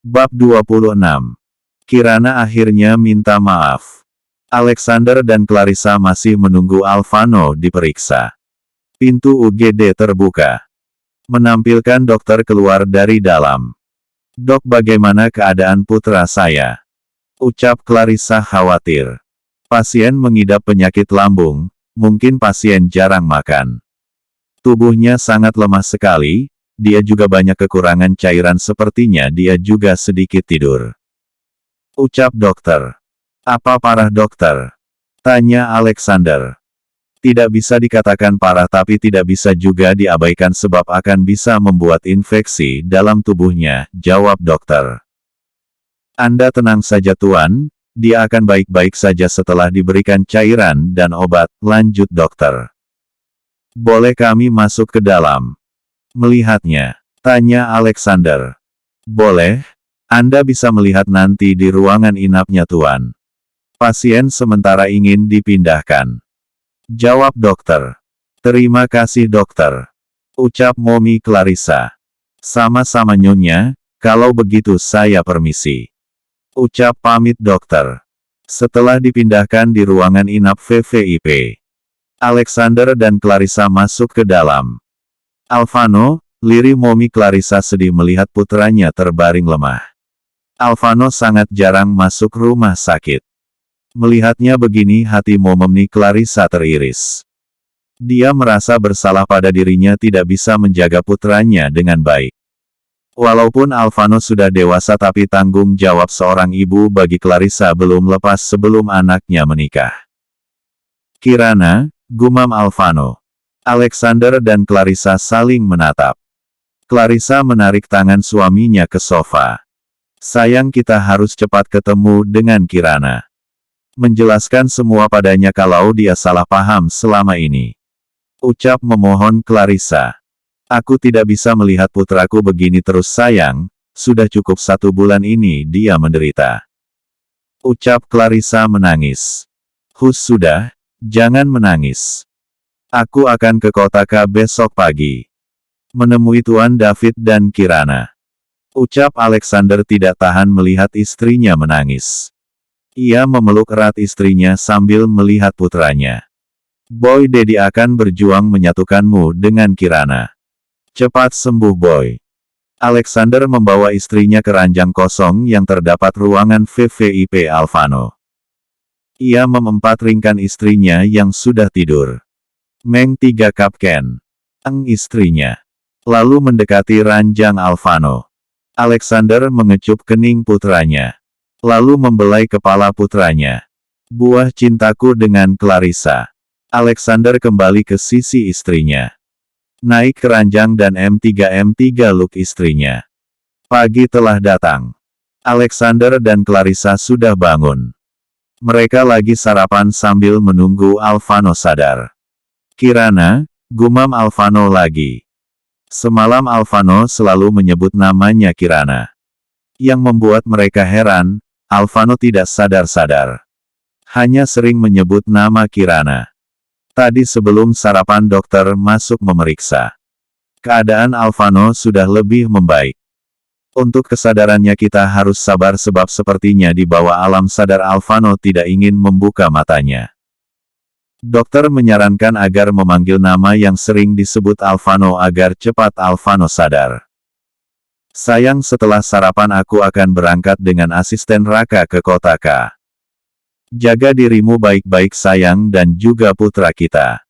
Bab 26. Kirana akhirnya minta maaf. Alexander dan Clarissa masih menunggu Alvano diperiksa. Pintu UGD terbuka. Menampilkan dokter keluar dari dalam. "Dok, bagaimana keadaan putra saya?" ucap Clarissa khawatir. Pasien mengidap penyakit lambung, mungkin pasien jarang makan. Tubuhnya sangat lemah sekali, dia juga banyak kekurangan cairan, sepertinya dia juga sedikit tidur. Ucap dokter. "Apa parah dokter?" tanya Alexander. "Tidak bisa dikatakan parah, tapi tidak bisa juga diabaikan sebab akan bisa membuat infeksi dalam tubuhnya," jawab dokter. "Anda tenang saja Tuan, dia akan baik-baik saja setelah diberikan cairan dan obat," lanjut dokter. "Boleh kami masuk ke dalam melihatnya?" tanya Alexander. "Boleh, Anda bisa melihat nanti di ruangan inapnya Tuan. Pasien sementara ingin dipindahkan," jawab dokter. "Terima kasih dokter," ucap Momi Clarissa. "Sama-sama Nyonya, kalau begitu saya permisi," ucap pamit dokter. Setelah dipindahkan di ruangan inap VVIP, Alexander dan Clarissa masuk ke dalam. "Alvano," lirih Momi Clarissa sedih melihat putranya terbaring lemah. Alvano sangat jarang masuk rumah sakit. Melihatnya begini, hati Momi Clarissa teriris. Dia merasa bersalah pada dirinya tidak bisa menjaga putranya dengan baik. Walaupun Alvano sudah dewasa, tapi tanggung jawab seorang ibu bagi Clarissa belum lepas sebelum anaknya menikah. "Kirana," gumam Alvano. Alexander dan Clarissa saling menatap. Clarissa menarik tangan suaminya ke sofa. "Sayang, kita harus cepat ketemu dengan Kirana. Menjelaskan semua padanya kalau dia salah paham selama ini," ucap memohon Clarissa. "Aku tidak bisa melihat putraku begini terus sayang, sudah cukup 1 bulan ini dia menderita," ucap Clarissa menangis. Sudah, jangan menangis. Aku akan ke kota K besok pagi. Menemui Tuan David dan Kirana," ucap Alexander tidak tahan melihat istrinya menangis. Ia memeluk erat istrinya sambil melihat putranya. "Boy, Daddy akan berjuang menyatukanmu dengan Kirana. Cepat sembuh Boy." Alexander membawa istrinya ke ranjang kosong yang terdapat ruangan VVIP Alvano. Ia memempatringkan istrinya yang sudah tidur. "Meng 3 Kapten," istrinya. Lalu mendekati ranjang Alvano. Alexander mengecup kening putranya. Lalu membelai kepala putranya. "Buah cintaku dengan Clarissa." Alexander kembali ke sisi istrinya. Naik ke ranjang dan M3 look istrinya. Pagi telah datang. Alexander dan Clarissa sudah bangun. Mereka lagi sarapan sambil menunggu Alvano sadar. "Kirana," gumam Alvano lagi. Semalam Alvano selalu menyebut namanya Kirana. Yang membuat mereka heran, Alvano tidak sadar-sadar. Hanya sering menyebut nama Kirana. Tadi sebelum sarapan dokter masuk memeriksa. Keadaan Alvano sudah lebih membaik. Untuk kesadarannya kita harus sabar sebab sepertinya di bawah alam sadar Alvano tidak ingin membuka matanya. Dokter menyarankan agar memanggil nama yang sering disebut Alvano agar cepat Alvano sadar. "Sayang, setelah sarapan aku akan berangkat dengan asisten Raka ke kota K. Jaga dirimu baik-baik sayang dan juga putra kita,"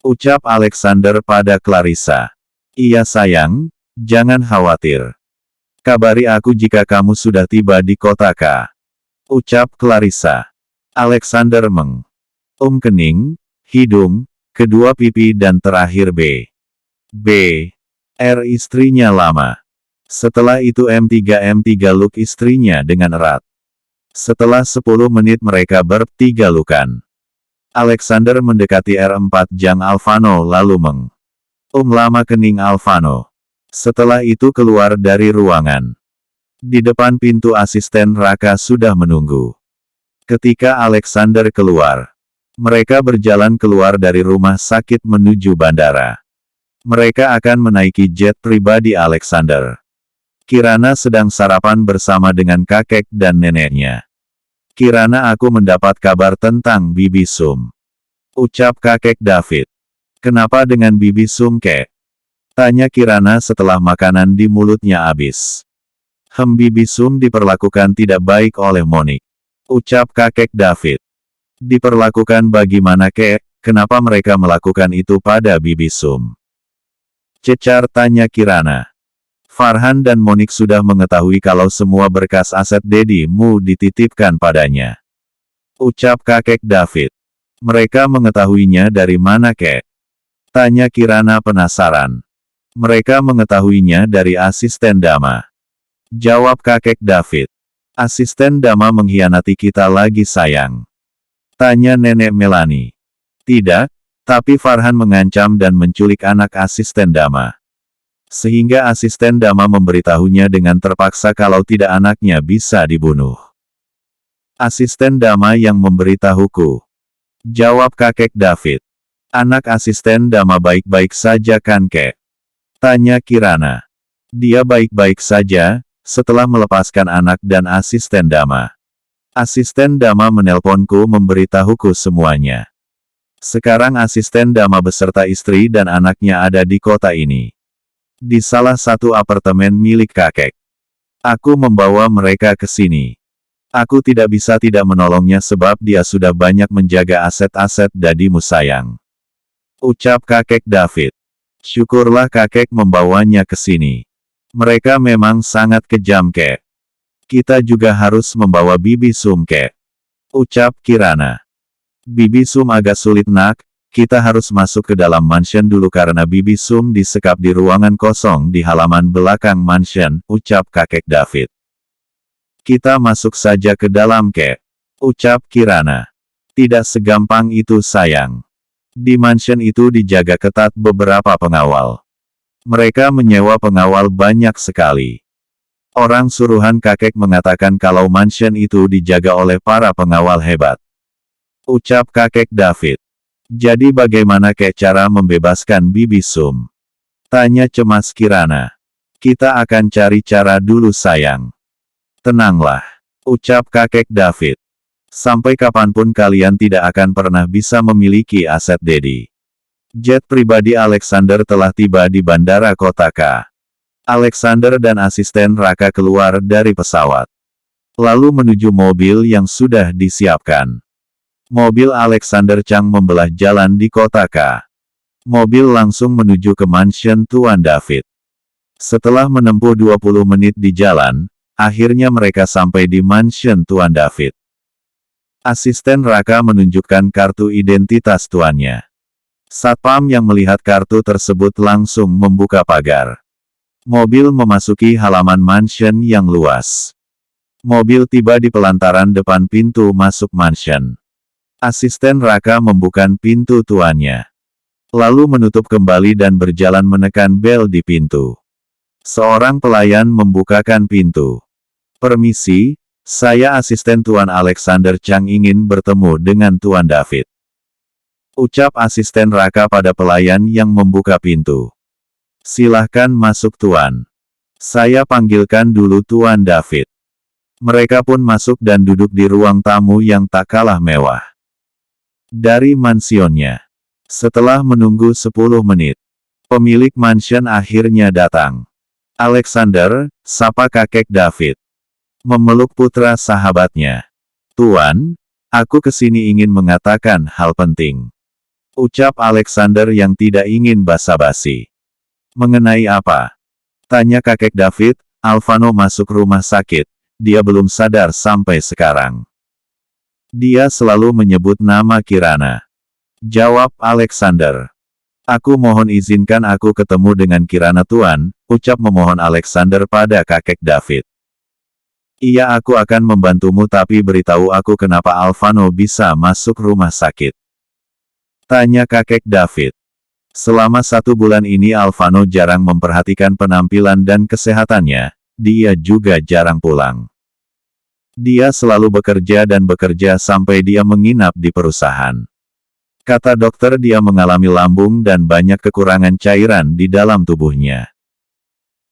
ucap Alexander pada Clarissa. "Iya sayang, jangan khawatir. Kabari aku jika kamu sudah tiba di kota K," ucap Clarissa. Alexander kening, hidung, kedua pipi dan terakhir R istrinya lama. Setelah itu M3 look istrinya dengan erat. Setelah 10 menit mereka bertiga lukan. Alexander mendekati R4 jang Alvano lalu lama kening Alvano. Setelah itu keluar dari ruangan. Di depan pintu asisten Raka sudah menunggu. Ketika Alexander keluar, mereka berjalan keluar dari rumah sakit menuju bandara. Mereka akan menaiki jet pribadi Alexander. Kirana sedang sarapan bersama dengan kakek dan neneknya. Kirana, aku mendapat kabar tentang Bibi Sum. Ucap kakek David. Kenapa dengan Bibi Sum, kek? Tanya Kirana setelah makanan di mulutnya habis. Bibi Sum diperlakukan tidak baik oleh Monique. Ucap kakek David. Diperlakukan bagaimana, kek? Kenapa mereka melakukan itu pada Bibi Sum? Cecar tanya Kirana. Farhan dan Monique sudah mengetahui kalau semua berkas aset Dedimu dititipkan padanya. Ucap kakek David. Mereka mengetahuinya dari mana, kek? Tanya Kirana penasaran. Mereka mengetahuinya dari asisten Dama. Jawab kakek David. Asisten Dama mengkhianati kita lagi, sayang. Tanya nenek Melanie. Tidak, tapi Farhan mengancam dan menculik anak asisten Dama. Sehingga asisten Dama memberitahunya dengan terpaksa kalau tidak anaknya bisa dibunuh. Asisten Dama yang memberitahuku. Jawab kakek David. Anak asisten Dama baik-baik saja kan, kek? Tanya Kirana. Dia baik-baik saja, setelah melepaskan anak dan asisten Dama. Asisten Dama menelponku memberitahuku semuanya. Sekarang asisten Dama beserta istri dan anaknya ada di kota ini. Di salah satu apartemen milik kakek. Aku membawa mereka ke sini. Aku tidak bisa tidak menolongnya sebab dia sudah banyak menjaga aset-aset Dedimu, sayang. Ucap kakek David. Syukurlah kakek membawanya ke sini. Mereka memang sangat kejam, kek. Kita juga harus membawa Bibi Sum, kek. Ucap Kirana. Bibi Sum agak sulit, nak. Kita harus masuk ke dalam mansion dulu karena Bibi Sum disekap di ruangan kosong di halaman belakang mansion, ucap kakek David. Kita masuk saja ke dalam, kek. Ucap Kirana. Tidak segampang itu, sayang. Di mansion itu dijaga ketat beberapa pengawal. Mereka menyewa pengawal banyak sekali. Orang suruhan kakek mengatakan kalau mansion itu dijaga oleh para pengawal hebat. Ucap kakek David. Jadi bagaimana, kek, cara membebaskan Bibi Sum? Tanya cemas Kirana. Kita akan cari cara dulu, sayang. Tenanglah. Ucap kakek David. Sampai kapanpun kalian tidak akan pernah bisa memiliki aset Dedi. Jet pribadi Alexander telah tiba di bandara kota K. Alexander dan asisten Raka keluar dari pesawat. Lalu menuju mobil yang sudah disiapkan. Mobil Alexander Chang membelah jalan di kota K. Mobil langsung menuju ke mansion Tuan David. Setelah menempuh 20 menit di jalan, akhirnya mereka sampai di mansion Tuan David. Asisten Raka menunjukkan kartu identitas tuannya. Satpam yang melihat kartu tersebut langsung membuka pagar. Mobil memasuki halaman mansion yang luas. Mobil tiba di pelantaran depan pintu masuk mansion. Asisten Raka membuka pintu tuannya. Lalu menutup kembali dan berjalan menekan bel di pintu. Seorang pelayan membukakan pintu. Permisi, saya asisten Tuan Alexander Chang ingin bertemu dengan Tuan David. Ucap asisten Raka pada pelayan yang membuka pintu. Silahkan masuk, Tuan. Saya panggilkan dulu Tuan David. Mereka pun masuk dan duduk di ruang tamu yang tak kalah mewah. Dari mansionnya. Setelah menunggu 10 menit, pemilik mansion akhirnya datang. Alexander, sapa kakek David. Memeluk putra sahabatnya. Tuan, aku kesini ingin mengatakan hal penting. Ucap Alexander yang tidak ingin basa-basi. Mengenai apa? Tanya kakek David. Alvano masuk rumah sakit. Dia belum sadar sampai sekarang. Dia selalu menyebut nama Kirana. Jawab Alexander. Aku mohon izinkan aku ketemu dengan Kirana, Tuan, ucap memohon Alexander pada kakek David. Iya, aku akan membantumu, tapi beritahu aku kenapa Alvano bisa masuk rumah sakit. Tanya kakek David. Selama 1 bulan ini Alvano jarang memperhatikan penampilan dan kesehatannya, dia juga jarang pulang. Dia selalu bekerja dan bekerja sampai dia menginap di perusahaan. Kata dokter dia mengalami lambung dan banyak kekurangan cairan di dalam tubuhnya.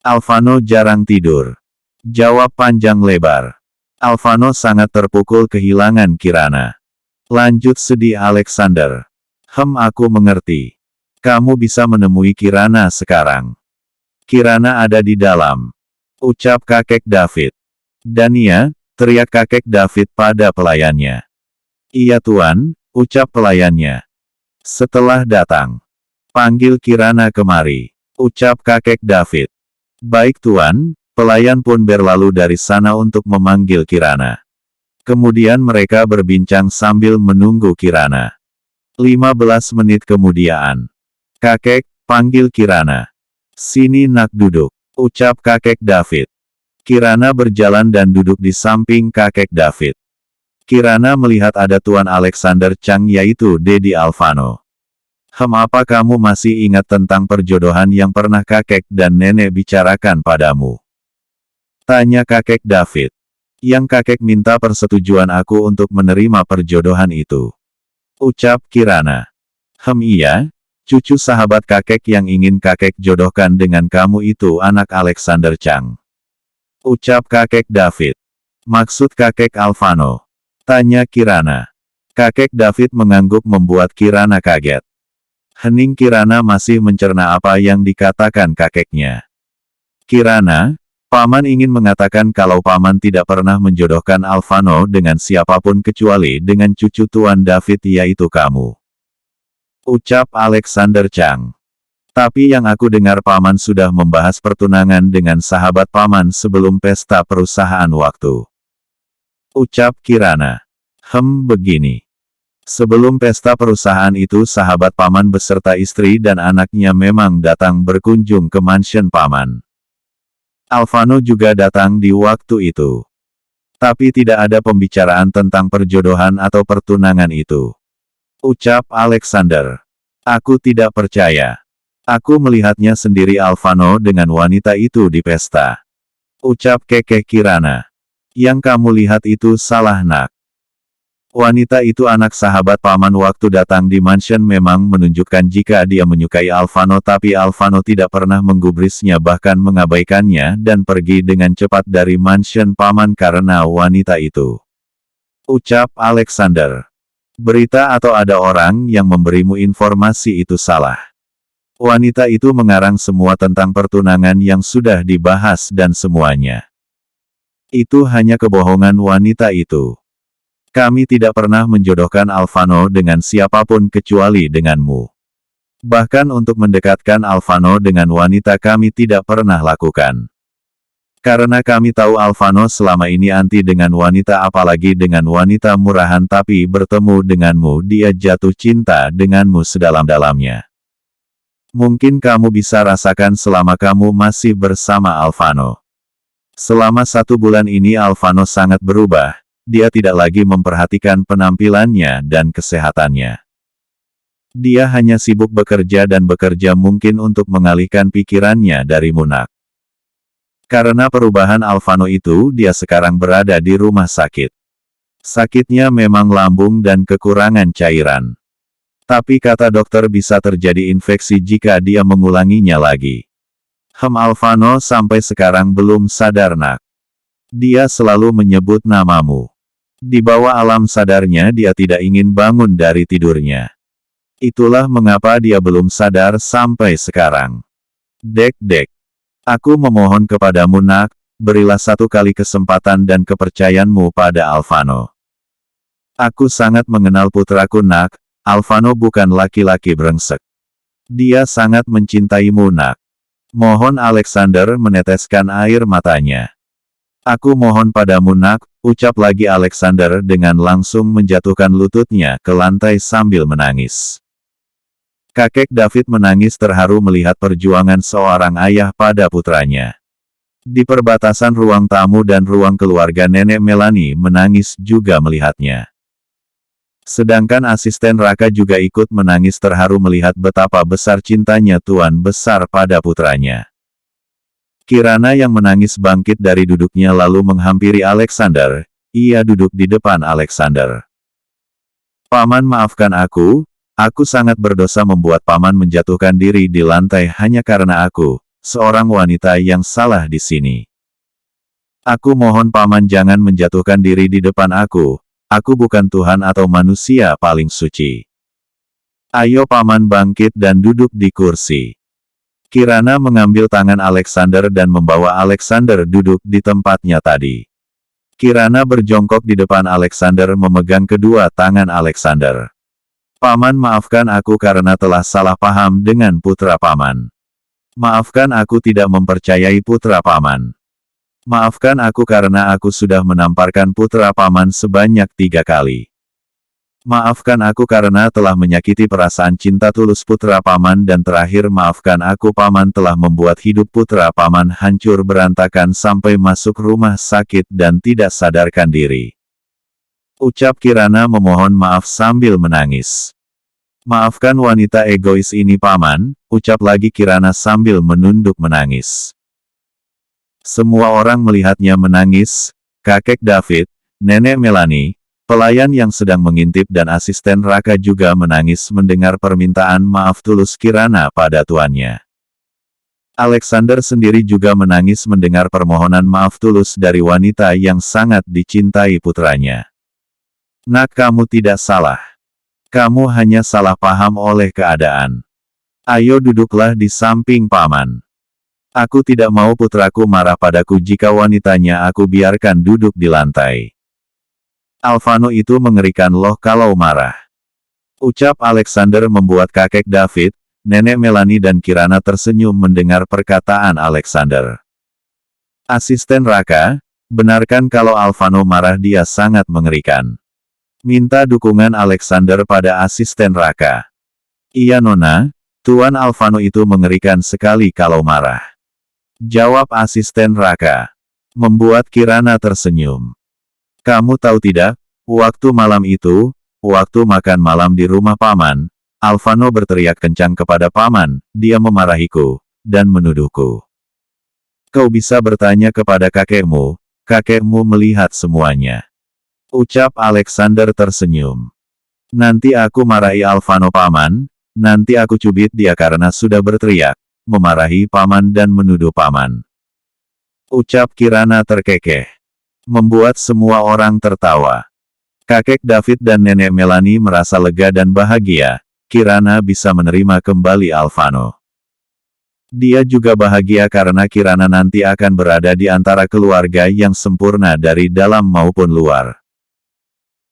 Alfano jarang tidur. Jawab panjang lebar. Alfano sangat terpukul kehilangan Kirana. Lanjut sedih Alexander. Aku mengerti. Kamu bisa menemui Kirana sekarang. Kirana ada di dalam. Ucap kakek David. Dania, teriak kakek David pada pelayannya. Iya tuan, ucap pelayannya. Setelah datang. Panggil Kirana kemari. Ucap kakek David. Baik tuan, pelayan pun berlalu dari sana untuk memanggil Kirana. Kemudian mereka berbincang sambil menunggu Kirana. 15 menit kemudian. Kakek, panggil Kirana. Sini nak duduk, ucap kakek David. Kirana berjalan dan duduk di samping kakek David. Kirana melihat ada Tuan Alexander Chang yaitu Dedi Alfano. Apa kamu masih ingat tentang perjodohan yang pernah kakek dan nenek bicarakan padamu? Tanya kakek David. Yang kakek minta persetujuan aku untuk menerima perjodohan itu. Ucap Kirana. Iya, cucu sahabat kakek yang ingin kakek jodohkan dengan kamu itu anak Alexander Chang. Ucap kakek David. Maksud kakek Alfano? Tanya Kirana. Kakek David mengangguk membuat Kirana kaget. Hening Kirana masih mencerna apa yang dikatakan kakeknya. Kirana, Paman ingin mengatakan kalau Paman tidak pernah menjodohkan Alfano dengan siapapun kecuali dengan cucu Tuan David yaitu kamu. Ucap Alexander Chang. Tapi yang aku dengar Paman sudah membahas pertunangan dengan sahabat Paman sebelum pesta perusahaan waktu. Ucap Kirana. Begini. Sebelum pesta perusahaan itu sahabat Paman beserta istri dan anaknya memang datang berkunjung ke mansion Paman. Alfano juga datang di waktu itu. Tapi tidak ada pembicaraan tentang perjodohan atau pertunangan itu. Ucap Alexander. Aku tidak percaya. Aku melihatnya sendiri Alfano dengan wanita itu di pesta. Ucap kekeh Kirana. Yang kamu lihat itu salah nak. Wanita itu anak sahabat Paman waktu datang di mansion memang menunjukkan jika dia menyukai Alfano tapi Alfano tidak pernah menggubrisnya bahkan mengabaikannya dan pergi dengan cepat dari mansion Paman karena wanita itu. Ucap Alexander. Berita atau ada orang yang memberimu informasi itu salah. Wanita itu mengarang semua tentang pertunangan yang sudah dibahas dan semuanya. Itu hanya kebohongan wanita itu. Kami tidak pernah menjodohkan Alfano dengan siapapun kecuali denganmu. Bahkan untuk mendekatkan Alfano dengan wanita kami tidak pernah lakukan. Karena kami tahu Alfano selama ini anti dengan wanita apalagi dengan wanita murahan tapi bertemu denganmu dia jatuh cinta denganmu sedalam-dalamnya. Mungkin kamu bisa rasakan selama kamu masih bersama Alfano. Selama 1 bulan ini Alfano sangat berubah. Dia tidak lagi memperhatikan penampilannya dan kesehatannya. Dia hanya sibuk bekerja dan bekerja mungkin untuk mengalihkan pikirannya dari Munak. Karena perubahan Alfano itu dia sekarang berada di rumah sakit. Sakitnya memang lambung dan kekurangan cairan. Tapi kata dokter bisa terjadi infeksi jika dia mengulanginya lagi. Alfano sampai sekarang belum sadar nak. Dia selalu menyebut namamu. Di bawah alam sadarnya dia tidak ingin bangun dari tidurnya. Itulah mengapa dia belum sadar sampai sekarang. Dek. Aku memohon kepadamu nak, berilah 1 kali kesempatan dan kepercayaanmu pada Alfano. Aku sangat mengenal putraku nak, Alfano bukan laki-laki brengsek. Dia sangat mencintaimu nak. Mohon Alexander meneteskan air matanya. Aku mohon padamu nak, ucap lagi Alexander dengan langsung menjatuhkan lututnya ke lantai sambil menangis. Kakek David menangis terharu melihat perjuangan seorang ayah pada putranya. Di perbatasan ruang tamu dan ruang keluarga nenek Melanie menangis juga melihatnya. Sedangkan asisten Raka juga ikut menangis terharu melihat betapa besar cintanya Tuan Besar pada putranya. Kirana yang menangis bangkit dari duduknya lalu menghampiri Alexander. Ia duduk di depan Alexander. Paman maafkan aku sangat berdosa membuat Paman menjatuhkan diri di lantai hanya karena aku, seorang wanita yang salah di sini. Aku mohon paman jangan menjatuhkan diri di depan aku bukan Tuhan atau manusia paling suci. Ayo paman bangkit dan duduk di kursi. Kirana mengambil tangan Alexander dan membawa Alexander duduk di tempatnya tadi. Kirana berjongkok di depan Alexander memegang kedua tangan Alexander. Paman maafkan aku karena telah salah paham dengan putra paman. Maafkan aku tidak mempercayai putra paman. Maafkan aku karena aku sudah menamparkan putra paman sebanyak 3 kali. Maafkan aku karena telah menyakiti perasaan cinta tulus putra paman dan terakhir maafkan aku paman telah membuat hidup putra paman hancur berantakan sampai masuk rumah sakit dan tidak sadarkan diri. Ucap Kirana memohon maaf sambil menangis. Maafkan wanita egois ini paman, ucap lagi Kirana sambil menunduk menangis. Semua orang melihatnya menangis, kakek David, nenek Melanie, pelayan yang sedang mengintip dan asisten Raka juga menangis mendengar permintaan maaf tulus Kirana pada tuannya. Alexander sendiri juga menangis mendengar permohonan maaf tulus dari wanita yang sangat dicintai putranya. Nak, kamu tidak salah. Kamu hanya salah paham oleh keadaan. Ayo duduklah di samping paman. Aku tidak mau putraku marah padaku jika wanitanya aku biarkan duduk di lantai. Alfano itu mengerikan loh kalau marah. Ucap Alexander membuat kakek David, nenek Melanie dan Kirana tersenyum mendengar perkataan Alexander. Asisten Raka, benarkan kalau Alfano marah dia sangat mengerikan. Minta dukungan Alexander pada asisten Raka. Iya nona, Tuan Alfano itu mengerikan sekali kalau marah. Jawab asisten Raka. Membuat Kirana tersenyum. Kamu tahu tidak, waktu malam itu, waktu makan malam di rumah paman, Alfano berteriak kencang kepada paman, dia memarahiku, dan menuduhku. Kau bisa bertanya kepada kakekmu melihat semuanya. Ucap Alexander tersenyum. Nanti aku marahi Alfano paman, nanti aku cubit dia karena sudah berteriak, memarahi paman dan menuduh paman. Ucap Kirana terkekeh. Membuat semua orang tertawa. Kakek David dan nenek Melanie merasa lega dan bahagia, Kirana bisa menerima kembali Alfano. Dia juga bahagia karena Kirana nanti akan berada di antara keluarga yang sempurna dari dalam maupun luar.